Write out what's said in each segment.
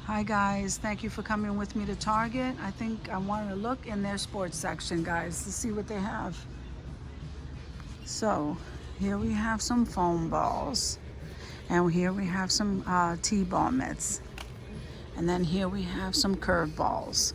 Hi guys, thank you for coming with me to Target. I think I wanted to look in their sports section, guys, to see what they have. So here we have some foam balls, and here we have some T-ball mitts, and then here we have some curve balls.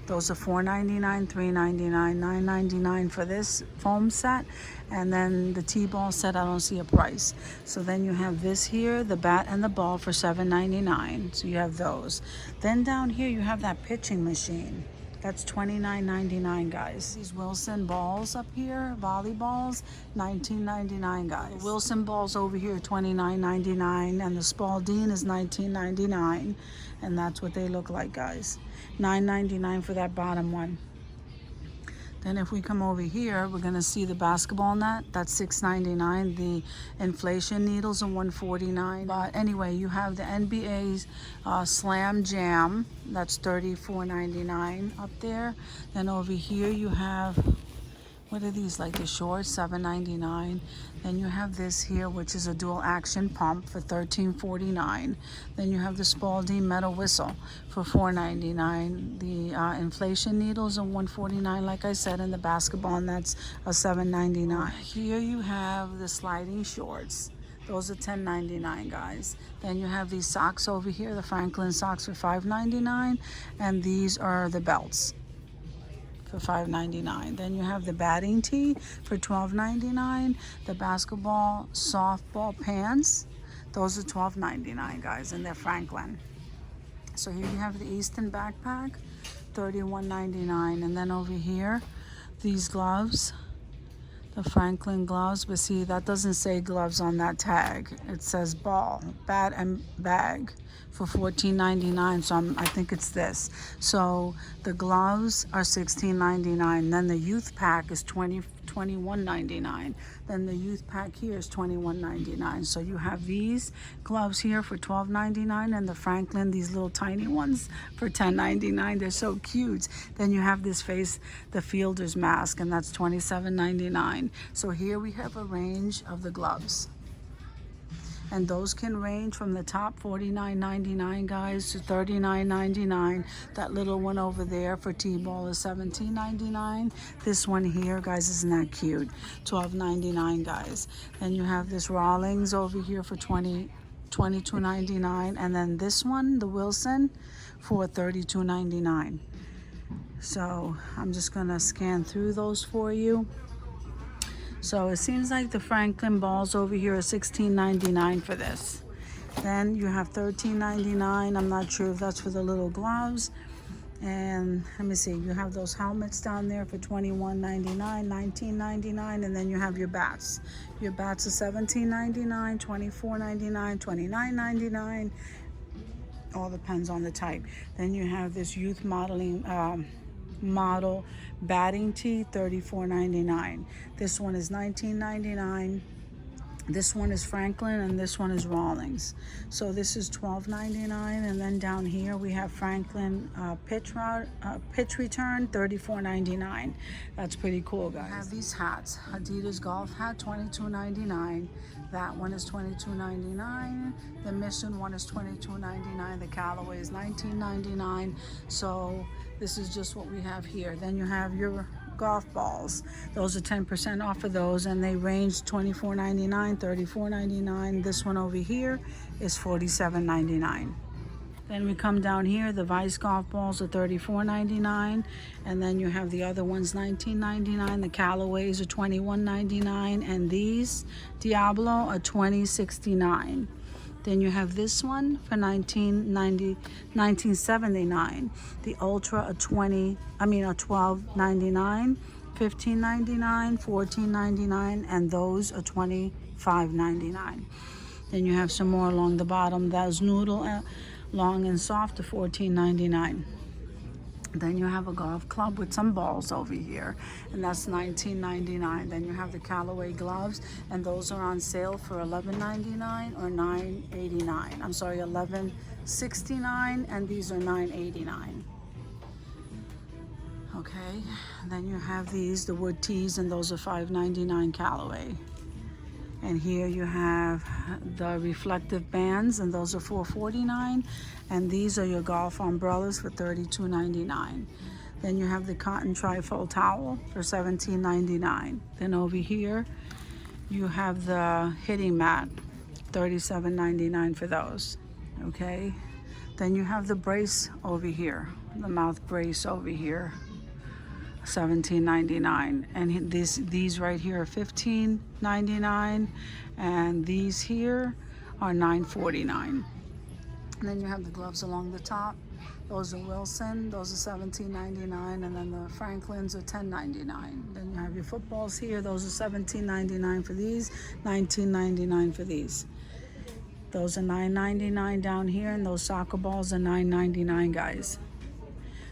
Those are $4.99, $3.99, $9.99 for this foam set. And then the T-ball set, I don't see a price. So then you have this here, the bat and the ball for $7.99. So you have those. Then down here you have that pitching machine. That's $29.99, guys. These Wilson balls up here, volleyballs, $19.99, guys. The Wilson balls over here, $29.99, and the Spalding is $19.99, and that's what they look like, guys. $9.99 for that bottom one. Then if we come over here, we're gonna see the basketball net. That's $6.99. The inflation needles are $149. But anyway, you have the NBA's Slam Jam. That's $34.99 up there. Then over here you have, what are these, like the shorts, $7.99. Then you have this here, which is a dual action pump for $13.49. Then you have the Spalding metal whistle for $4.99. The inflation needles are $149, like I said, and the basketball, and that's a $7.99. Here you have the sliding shorts. Those are $10.99, guys. Then you have these socks over here, the Franklin socks for $5.99, and these are the belts for $5.99. Then you have the batting tee for $12.99. The basketball softball pants, those are $12.99, guys, and they're Franklin. So here you have the Easton backpack, $31.99. And then over here, these gloves, the Franklin gloves, but see, that doesn't say gloves on that tag. It says ball, bat, and bag for $14.99. So I think it's this. So the gloves are $16.99. Then the youth pack is $21.99. Then the youth pack here is $21.99. So you have these gloves here for $12.99, and the Franklin, these little tiny ones, for $10.99. They're so cute. Then you have this the fielder's mask, and that's $27.99. So here we have a range of the gloves. And those can range from the top $49.99, guys, to $39.99. That little one over there for T-ball is $17.99. This one here, guys, isn't that cute? $12.99, guys. Then you have this Rawlings over here for $22.99. And then this one, the Wilson, for $32.99. So I'm just gonna scan through those for you. So it seems like the Franklin balls over here are $16.99 for this. Then you have $13.99. I'm not sure if that's for the little gloves. And let me see, you have those helmets down there for $21.99, $19.99, and then you have your bats. Your bats are $17.99, $24.99, $29.99. All depends on the type. Then you have this youth model batting tee, $34.99. This one is $19.99. This one is Franklin, and this one is Rawlings. So this is $12.99. And then down here we have Franklin pitch return, $34.99. That's pretty cool, guys. I have these hats. Adidas golf hat, $22.99. That one is $22.99. The Mission one is $22.99. The Callaway is $19.99. So this is just what we have here. Then you have your golf balls. Those are 10% off of those, and they range $24.99, $34.99. This one over here is $47.99. Then we come down here, the Vice golf balls are $34.99, and then you have the other ones $19.99. The Callaways are $21.99, and these Diablo are $20.69. Then you have this one for $19.79. The Ultra are $12.99, $15.99, $14.99, and those are $25.99. Then you have some more along the bottom. Those noodle long and soft are $14.99. Then you have a golf club with some balls over here, and that's $19.99. Then you have the Callaway gloves, and those are on sale for $11.99 or $9.89. I'm sorry, $11.69, and these are $9.89. Okay, then you have these, the wood tees, and those are $5.99 Callaway. And here you have the reflective bands, and those are $4.49. And these are your golf umbrellas for $32.99. Then you have the cotton trifold towel for $17.99. Then over here you have the hitting mat, $37.99 for those. Okay. Then you have the brace over here, the mouth brace over here, $17.99. And these right here are $15.99, and these here are $9.49. And then you have the gloves along the top. Those are Wilson. Those are $17.99, and then the Franklins are $10.99. Then you have your footballs here. Those are $17.99 for these, $19.99 for these. Those are $9.99 down here, and those soccer balls are $9.99, guys.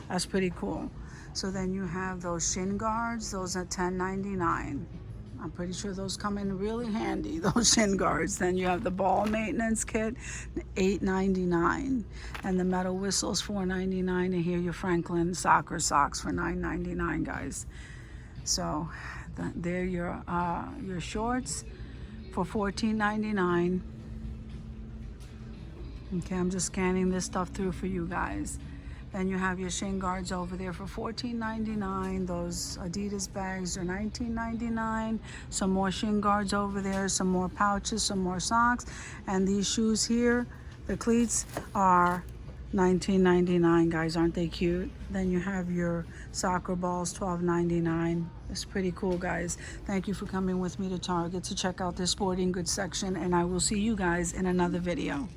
That's pretty cool. So then you have those shin guards. Those are $10.99. I'm pretty sure those come in really handy, those shin guards. Then you have the ball maintenance kit, $8.99. And the metal whistles, $4.99. And here your Franklin soccer socks for $9.99, guys. So there your shorts for $14.99. Okay, I'm just scanning this stuff through for you guys. Then you have your shin guards over there for $14.99. Those Adidas bags are $19.99. Some more shin guards over there, some more pouches, some more socks. And these shoes here, the cleats, are $19.99, guys. Aren't they cute? Then you have your soccer balls, $12.99. It's pretty cool, guys. Thank you for coming with me to Target to check out this sporting goods section, and I will see you guys in another video.